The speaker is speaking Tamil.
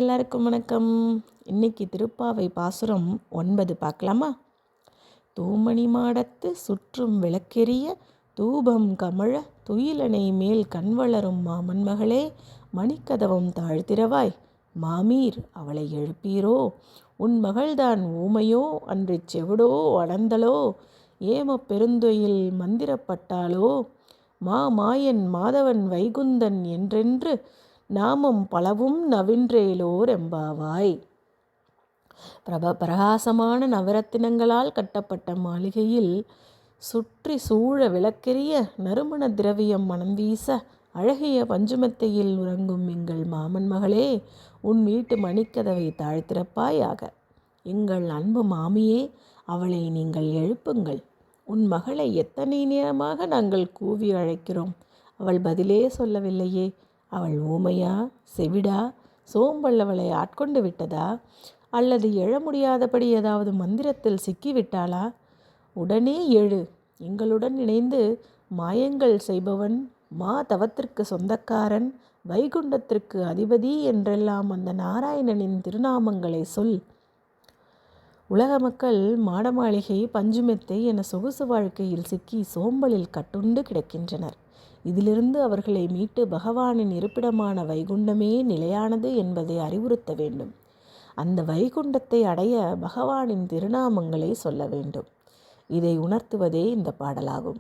எல்லாருக்கும் வணக்கம். இன்னைக்கு திருப்பாவை பாசுரம் 9 பார்க்கலாமா? தூமணி மாடத்து சுற்றும் விளக்கெரிய தூபம் கமழ துயிலணை மேல் கண்வளரும் மாமன் மகளே, மணிக்கதவம் தாழ்த்திரவாய் மாமீர் அவளை எழுப்பீரோ. உன் மகள்தான் ஊமையோ அன்றிச் செவிடோ அடந்தலோ, ஏமப் பெருந்தொயில் மந்திரப்பட்டாளோ. மாயன் மாதவன் வைகுந்தன் என்றென்று நாமம் பலவும் நவின்றேலோர் எம்பாவாய். பிரகாசமான நவரத்தினங்களால் கட்டப்பட்ட மாளிகையில் சுற்றி சூழ விளக்கெரிய நறுமண திரவியம் மனம் வீச அழகிய பஞ்சுமெத்தையில் உறங்கும் எங்கள் மாமன் மகளே, உன் வீட்டு மணிக்கதவை தாழ்த்திறப்பாயாக. எங்கள் அன்பு மாமியே, அவளை நீங்கள் எழுப்புங்கள். உன் மகளை எத்தனை நேரமாக நாங்கள் கூவி அழைக்கிறோம், அவள் பதிலே சொல்லவில்லையே. அவள் ஊமையா, செவிடா, சோம்பல் அவளை ஆட்கொண்டு விட்டதா, அல்லது எழ முடியாதபடி ஏதாவது மந்திரத்தில் சிக்கிவிட்டாளா? உடனே எழு, எங்களுடன் இணைந்து மாயங்கள் செய்பவன், தவத்திற்கு சொந்தக்காரன், வைகுண்டத்திற்கு அதிபதி என்றெல்லாம் அந்த நாராயணனின் திருநாமங்களை சொல். உலக மக்கள் மாடமாளிகை, பஞ்சுமெத்தை என சொகுசு வாழ்க்கையில் சிக்கி சோம்பலில் கட்டுண்டு கிடக்கின்றனர். இதிலிருந்து அவர்களை மீட்டு பகவானின் இருப்பிடமான வைகுண்டமே நிலையானது என்பதை அறிவுறுத்த வேண்டும். அந்த வைகுண்டத்தை அடைய பகவானின் திருநாமங்களை சொல்ல வேண்டும். இதை உணர்த்துவதே இந்த பாடலாகும்.